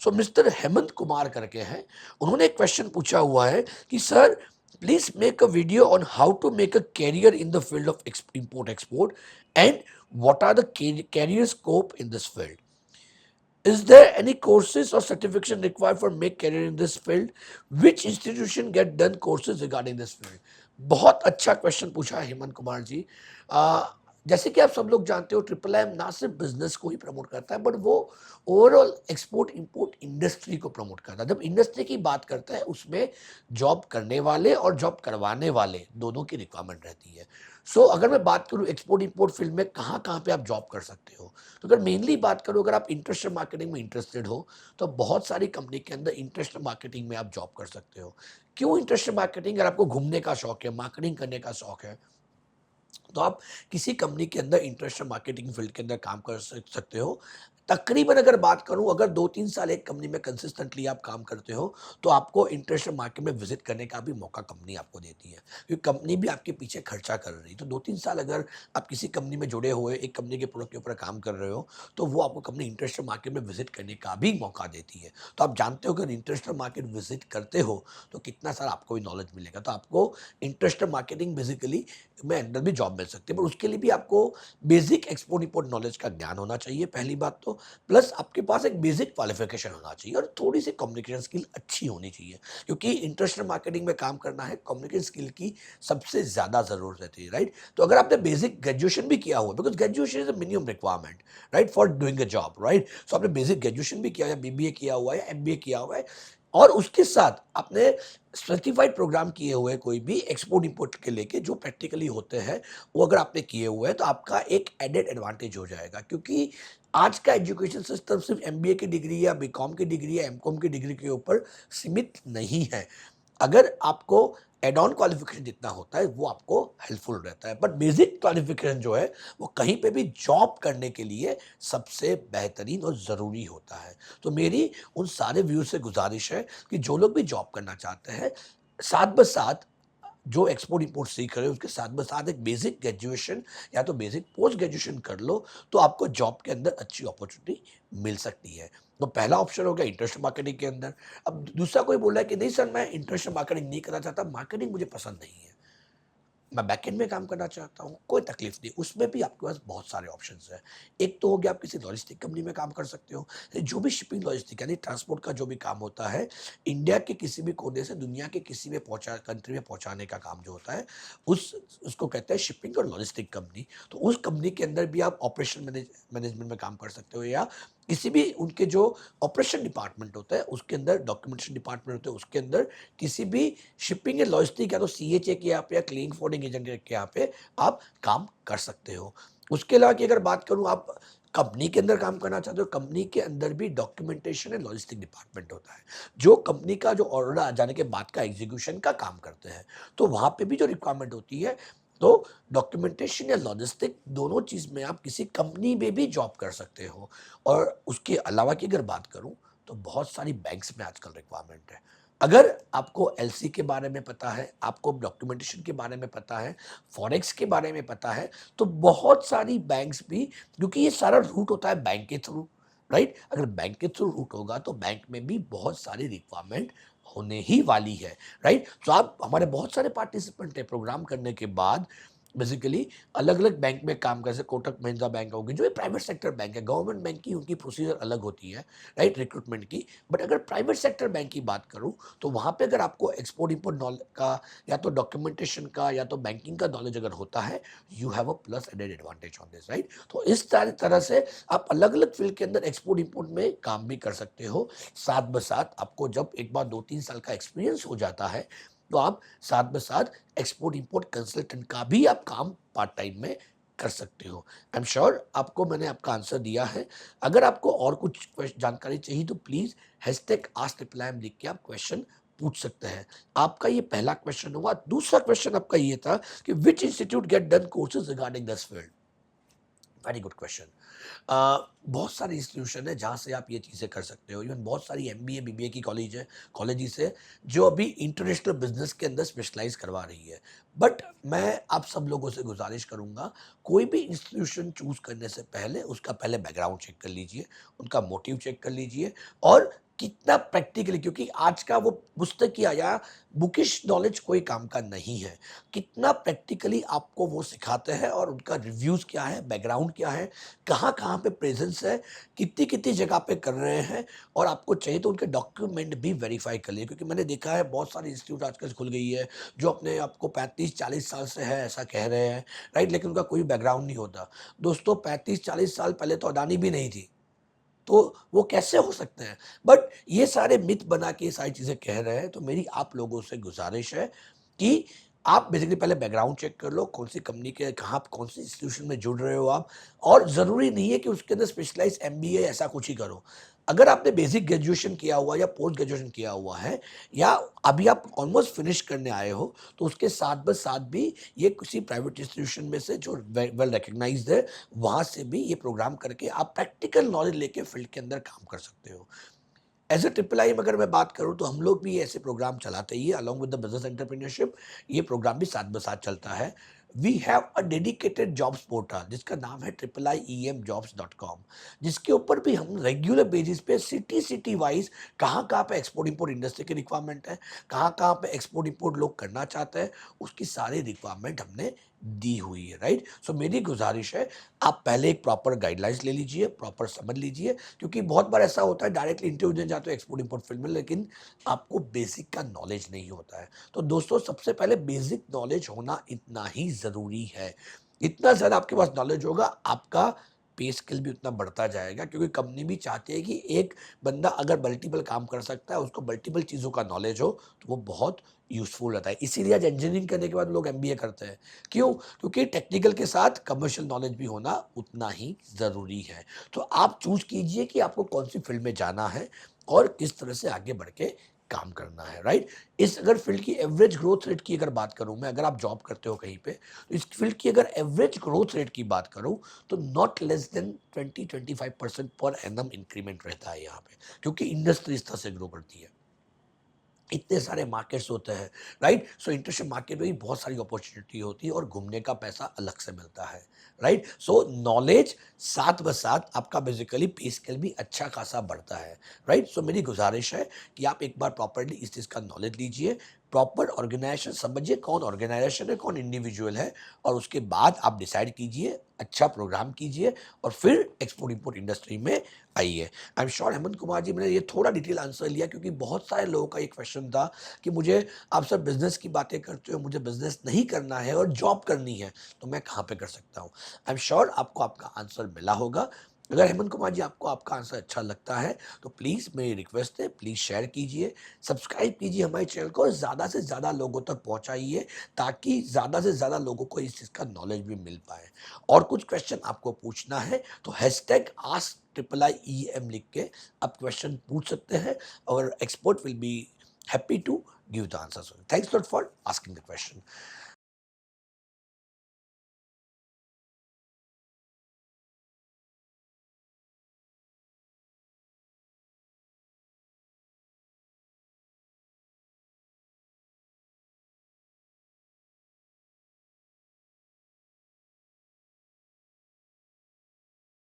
सो mister Hemant Kumar करके हैं, उन्होंने एक क्वेश्चन पूछा हुआ है कि sir please make a video on how to make a career in the field of import export and what are the career scope in this field. Is there any courses or certification required for make career in this field? Which institution get done courses regarding this field? बहुत अच्छा question पूछा है हेमंत कुमार जी. जैसे कि आप सब लोग जानते हो, ट्रिपल एम ना सिर्फ बिजनेस को ही प्रमोट करता है, बट वो ओवरऑल एक्सपोर्ट इंपोर्ट इंडस्ट्री को प्रमोट करता है. जब इंडस्ट्री की बात करता है, उसमें जॉब करने वाले और जॉब करवाने वाले दोनों की रिक्वायरमेंट रहती है. सो अगर मैं बात करूँ एक्सपोर्ट इंपोर्ट फील्ड में कहाँ कहाँ पे आप जॉब कर सकते हो, तो अगर मेनली बात करूँ, अगर आप इंटरनेशनल मार्केटिंग में इंटरेस्टेड हो, तो बहुत सारी कंपनी के अंदर इंटरनेशनल मार्केटिंग में आप जॉब कर सकते हो. क्यों इंटरनेशनल मार्केटिंग? अगर आपको घूमने का शौक है, मार्केटिंग करने का शौक है, तो आप किसी कंपनी के अंदर इंटरनेशनल मार्केटिंग फील्ड के अंदर काम कर सकते हो. तकरीबन अगर बात करूं, अगर 2-3 साल एक कंपनी में कंसिस्टेंटली आप काम करते हो, तो आपको इंटरनेशनल मार्केट में विजिट करने का भी मौका कंपनी आपको देती है, क्योंकि कंपनी भी आपके पीछे खर्चा कर रही है. तो 2-3 साल अगर आप किसी कंपनी में जुड़े हुए, एक कंपनी के प्रोडक्ट के ऊपर काम कर रहे हो, तो वो आपको कंपनी इंटरनेशनल मार्केट में विजिट करने का भी मौका देती है. तो आप जानते हो कि अगर इंटरनेशनल मार्केट विजिट करते हो, तो कितना सारा आपको भी नॉलेज मिलेगा. तो आपको इंटरनेशनल मार्केटिंग बेसिकली में अंदर भी जॉब मिल सकती है, पर उसके लिए भी आपको बेसिक एक्सपोर्ट इंपोर्ट नॉलेज का ज्ञान होना चाहिए, पहली बात तो. प्लस आपके पास एक बेसिक क्वालिफिकेशन होना चाहिए और थोड़ी सी कम्युनिकेशन स्किल अच्छी होनी चाहिए, क्योंकि इंटरनेशनल मार्केटिंग में काम करना है, कम्युनिकेशन स्किल की सबसे ज़्यादा ज़रूरत रहती है, राइट. तो अगर आपने बेसिक ग्रेजुएशन भी किया हुआ, because graduation is a minimum requirement, right, for doing a job, right. So आपने बेसिक ग्रेजुएशन भी किया है, बीबीए किया हुआ है, एमबीए किया हुआ है, और उसके साथ आपने सर्टिफाइड प्रोग्राम किए हुए कोई भी एक्सपोर्ट इंपोर्ट के लेके जो प्रैक्टिकली होते हैं, वो अगर आपने किए हुए हैं, तो आपका एक एडेड एडवांटेज हो जाएगा. क्योंकि आज का एजुकेशन सिस्टम सिर्फ एमबीए की डिग्री या बीकॉम की डिग्री या एमकॉम की डिग्री के ऊपर सीमित नहीं है. अगर आपको एड ऑन क्वालिफिकेशन जितना होता है, वो आपको हेल्पफुल रहता है, बट बेसिक क्वालिफिकेशन जो है, वो कहीं पे भी जॉब करने के लिए सबसे बेहतरीन और ज़रूरी होता है. तो मेरी उन सारे व्यूअर से गुजारिश है कि जो लोग भी जॉब करना चाहते हैं, साथ ब साथ जो एक्सपोर्ट इंपोर्ट सीख रहे हो, उसके साथ ब साथ एक बेसिक ग्रेजुएशन या तो बेसिक पोस्ट ग्रेजुएशन कर लो, तो आपको जॉब के अंदर अच्छी अपॉर्चुनिटी मिल सकती है. तो पहला ऑप्शन हो गया इंटरनेशनल मार्केटिंग के अंदर. अब दूसरा कोई बोल रहा है कि नहीं सर, मैं इंटरनेशनल मार्केटिंग नहीं करना चाहता, मार्केटिंग मुझे पसंद नहीं है, मैं बैकएंड में काम करना चाहता हूँ, कोई तकलीफ नहीं, उसमें भी आपके पास बहुत सारे ऑप्शंस हैं. एक तो हो गया, आप किसी लॉजिस्टिक कंपनी में काम कर सकते हो. जो भी शिपिंग लॉजिस्टिक यानी ट्रांसपोर्ट का जो भी काम होता है, इंडिया के किसी भी कोने से दुनिया के किसी भी कंट्री में पहुंचाने का काम जो होता है, उस उसको कहते हैं शिपिंग और लॉजिस्टिक कंपनी. तो उस कंपनी के अंदर भी आप ऑपरेशन मैनेजमेंट में काम कर सकते हो, या किसी भी उनके जो ऑपरेशन डिपार्टमेंट होता है उसके अंदर, डॉक्यूमेंटेशन डिपार्टमेंट होता है उसके अंदर, किसी भी शिपिंग या लॉजिस्टिक या तो सीएचए के यहाँ पे या क्लीन फॉर्डिंग एजेंट के यहाँ पे आप काम कर सकते हो. उसके अलावा की अगर बात करूँ, आप कंपनी के अंदर काम करना चाहते हो, कंपनी के अंदर भी डॉक्यूमेंटेशन एंड लॉजिस्टिक डिपार्टमेंट होता है, जो कंपनी का जो ऑर्डर आ जाने के बाद का एग्जीक्यूशन का काम करते हैं. तो वहाँ पे भी जो रिक्वायरमेंट होती है, तो डॉक्यूमेंटेशन या लॉजिस्टिक दोनों चीज़ में आप किसी कंपनी में भी जॉब कर सकते हो. और उसके अलावा की अगर बात करूँ, तो बहुत सारी बैंक्स में आजकल रिक्वायरमेंट है. अगर आपको एलसी के बारे में पता है, आपको डॉक्यूमेंटेशन के बारे में पता है, फॉरेक्स के बारे में पता है, तो बहुत सारी बैंक्स भी, क्योंकि ये सारा रूट होता है बैंक के थ्रू, राइट. अगर बैंक के थ्रू रूट होगा, तो बैंक में भी बहुत सारी रिक्वायरमेंट होने ही वाली है, राइट. तो आप, हमारे बहुत सारे पार्टिसिपेंट है, प्रोग्राम करने के बाद बेसिकली अलग अलग बैंक में काम कर, जैसे कोटक महिंद्रा बैंक होगी, जो प्राइवेट सेक्टर बैंक है. गवर्नमेंट बैंक की उनकी प्रोसीजर अलग होती है, राइट, रिक्रूटमेंट की. बट अगर प्राइवेट सेक्टर बैंक की बात करूं, तो वहां पे अगर आपको एक्सपोर्ट इंपोर्ट नॉलेज का, या तो डॉक्यूमेंटेशन का, या तो बैंकिंग का नॉलेज अगर होता है, you have a plus added advantage on this, right. तो इस तरह से आप अलग अलग फील्ड के अंदर एक्सपोर्ट इंपोर्ट में काम भी कर सकते हो. साथ ब साथ आपको जब एक बार 2-3 साल का एक्सपीरियंस हो जाता है, तो आप साथ ब साथ एक्सपोर्ट इंपोर्ट कंसल्टेंट का भी आप काम पार्ट टाइम में कर सकते हो. आई एम श्योर आपको मैंने आपका आंसर दिया है. अगर आपको और कुछ जानकारी चाहिए, तो प्लीज हैशटैग आस्क रिप्लाई लिख के आप क्वेश्चन पूछ सकते हैं. आपका ये पहला क्वेश्चन हुआ. दूसरा क्वेश्चन आपका ये था कि which institute get done courses regarding this field. Very good question. बहुत सारे इंस्टीट्यूशन है जहाँ से आप ये चीज़ें कर सकते हो. इवन बहुत सारी एमबीए बीबीए की कॉलेजेस है जो अभी इंटरनेशनल बिजनेस के अंदर स्पेशलाइज करवा रही है. बट मैं आप सब लोगों से गुजारिश करूँगा, कोई भी इंस्टीट्यूशन चूज करने से पहले उसका पहले बैकग्राउंड चेक कर लीजिए, उनका मोटिव चेक कर लीजिए, और कितना प्रैक्टिकली, क्योंकि आज का वो पुस्तक या बुकिश नॉलेज कोई काम का नहीं है। कितना प्रैक्टिकली आपको वो सिखाते हैं और उनका रिव्यूज़ क्या है, बैकग्राउंड क्या है, कहाँ-कहाँ पे प्रेज़ेंस है, कितनी-कितनी जगह पे कर रहे हैं, और आपको चाहिए तो उनके डॉक्यूमेंट भी वेरीफ़ाई कर लिए, क्योंकि मैंने देखा है बहुत सारी इंस्टीट्यूट आजकल खुल गई है, जो अपने आप को 35-40 साल से है ऐसा कह रहे हैं, राइट? लेकिन उनका कोई बैकग्राउंड नहीं होता। दोस्तों 35-40 साल पहले तो अडानी भी नहीं थी। तो वो कैसे हो सकते हैं? बट ये सारे मिथ बना के ये सारी चीज़ें कह रहे हैं, तो मेरी आप लोगों से गुज़ारिश है कि आप बेसिकली पहले बैकग्राउंड चेक कर लो, कौन-सी कंपनी के कहाँ कौन-सी इंस्टीट्यूशन में जुड़ रहे हो आप, और ज़रूरी नहीं है कि उसके अंदर स्पेशलाइज़ एमबीए ऐसा कुछ ही करो। अगर आपने बेसिक ग्रेजुएशन किया हुआ है या पोस्ट ग्रेजुएशन किया हुआ है, या अभी आप ऑलमोस्ट फिनिश करने आए हो, तो उसके साथ भी ये किसी प्राइवेट इंस्टीट्यूशन में से जो वेल रिकॉग्नाइज्ड है, वहाँ से भी ये प्रोग्राम करके आप प्रैक्टिकल नॉलेज लेके फील्ड के अंदर काम कर सकते हो। एज़ अ ट्रिपल आई में अगर मैं बात करूँ, तो हम लोग भी ऐसे प्रोग्राम चलाते ही है along with the business entrepreneurship. ये प्रोग्राम भी साथ-ब-साथ चलता है। We have a dedicated jobs portal जिसका नाम है IIEMjobs.com, जिसके ऊपर भी हम रेगुलर बेसिस पे सिटी वाइज़ कहाँ-कहाँ पे एक्सपोर्ट-इम्पोर्ट इंडस्ट्री की रिक्वायरमेंट है, कहाँ-कहाँ पे एक्सपोर्ट-इम्पोर्ट लोग करना चाहते हैं, उसकी सारी रिक्वायरमेंट हमने दी हुई है, राइट? सो मेरी गुज़ारिश है, आप पहले एक प्रॉपर गाइडलाइंस ले लीजिए, प्रॉपर समझ लीजिए, क्योंकि बहुत बार ऐसा होता है डायरेक्टली इंटरव्यू देने जाते हो एक्सपोर्ट इंपोर्ट फील्ड में, लेकिन आपको बेसिक का नॉलेज नहीं होता है। तो दोस्तों सबसे पहले बेसिक नॉलेज होना इतना ही ज़रूरी है। इतना ज़्यादा आपके पास नॉलेज होगा, आपका पे स्किल भी उतना बढ़ता जाएगा, क्योंकि कंपनी भी चाहती है कि एक बंदा अगर मल्टीपल काम कर सकता है, उसको मल्टीपल चीज़ों का नॉलेज हो, तो वो बहुत यूज़फुल रहता है। इसीलिए आज इंजीनियरिंग करने के बाद लोग एमबीए करते हैं। क्यों? क्योंकि टेक्निकल के साथ कमर्शियल नॉलेज भी होना उतना ही ज़रूरी है। तो आप चूज़ कीजिए कि आपको कौन-सी फ़ील्ड में जाना है और किस तरह से आगे बढ़ के काम करना है, राइट? इस अगर फ़ील्ड की एवरेज ग्रोथ रेट की अगर बात करूँ मैं, अगर आप जॉब करते हो कहीं पे, तो इस फ़ील्ड की अगर एवरेज ग्रोथ रेट की बात करूँ, तो not less than 20-25% per annum increment रहता है यहाँ पे, क्योंकि इंडस्ट्री इस तरह से ग्रो करती है। इतने सारे मार्केट्स होते हैं, राइट? सो इंटरनेशनल मार्केट में भी बहुत सारी अपॉर्चुनिटी होती है और घूमने का पैसा अलग से मिलता है, राइट? सो नॉलेज साथ ब साथ आपका बेसिकली पे स्केल भी अच्छा खासा बढ़ता है, राइट? सो मेरी गुजारिश है कि आप एक बार प्रॉपर्ली इस चीज़ का नॉलेज लीजिए, प्रॉपर ऑर्गेनाइजेशन समझिए, कौन ऑर्गेनाइजेशन है, कौन इंडिविजुअल है, और उसके बाद आप डिसाइड कीजिए, अच्छा प्रोग्राम कीजिए, और फिर एक्सपोर्ट इंपोर्ट इंडस्ट्री में आइए। I am sure Hemant Kumar ji, मैंने ये थोड़ा डिटेल आंसर लिया, क्योंकि बहुत सारे लोगों का ये क्वेश्चन था कि मुझे, आप सब बिजनेस की बातें करते हो, मुझे बिजनेस नहीं करना है और जॉब करनी है, तो मैं कहाँ पे कर सकता हूँ? आई एम श्योर आपको आपका आंसर मिला होगा। अगर हेमंत कुमार जी आपको आपका आंसर अच्छा लगता है, तो प्लीज़ मेरी रिक्वेस्ट है, प्लीज़ शेयर कीजिए, सब्सक्राइब कीजिए हमारे चैनल को, और ज़्यादा से ज़्यादा लोगों तक पहुँचाइए, ताकि ज़्यादा से ज़्यादा लोगों को इस चीज़ का नॉलेज भी मिल पाए। और कुछ क्वेश्चन आपको पूछना है, तो hashtag ask triple I E M लिख के आप क्वेश्चन पूछ सकते हैं, और expert will be happy to give the answers. Thanks lot for asking the question.